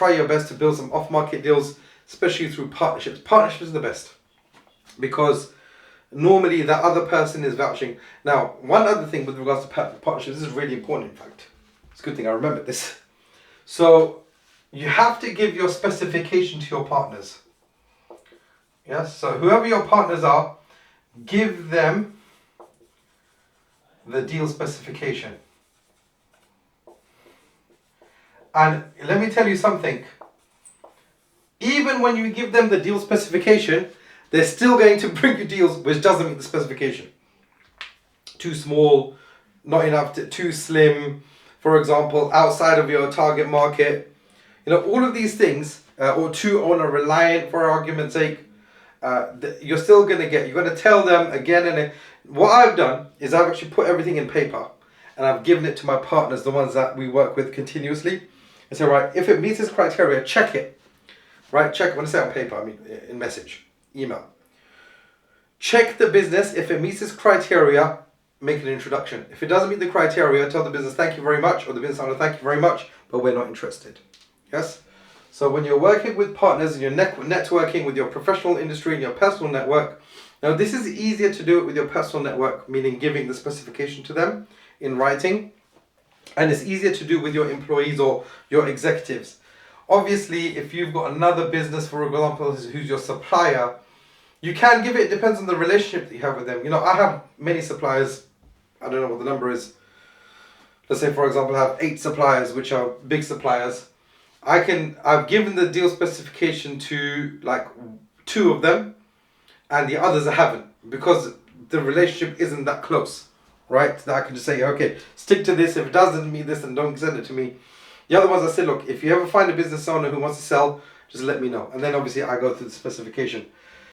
try your best to build some off-market deals, especially through partnerships. Partnerships are the best because normally the other person is vouching. Now, one other thing with regards to partnerships, this is really important, in fact. It's a good thing I remembered this. So you have to give your specification to your partners. Yes, so whoever your partners are, give them the deal specification. And let me tell you something. Even when you give them the deal specification, they're still going to bring you deals which doesn't meet the specification. Too small, not enough, too slim, for example, outside of your target market. You know, all of these things, or too owner reliant, for argument's sake, you're still going to get. You're going to tell them again and again. What I've done is I've actually put everything in paper and I've given it to my partners, the ones that we work with continuously. And so, right, if it meets this criteria, check it. Right, check it. When I say on paper, I mean in message, email. Check the business. If it meets this criteria, make an introduction. If it doesn't meet the criteria, tell the business thank you very much, or the business owner thank you very much, but we're not interested. Yes? So when you're working with partners and you're networking with your professional industry and your personal network, now this is easier to do it with your personal network, meaning giving the specification to them in writing, and it's easier to do with your employees or your executives. Obviously, if you've got another business, for example, who's your supplier, you can give it. It depends on the relationship that you have with them. You know, I have many suppliers. I don't know what the number is. Let's say, for example, I have 8 suppliers, which are big suppliers. I've given the deal specification to like 2 of them, and the others I haven't, because the relationship isn't that close, right? That I can just say, okay, stick to this. If it doesn't mean this, then don't send it to me. The other ones I say, look, if you ever find a business owner who wants to sell, just let me know. And then obviously I go through the specification.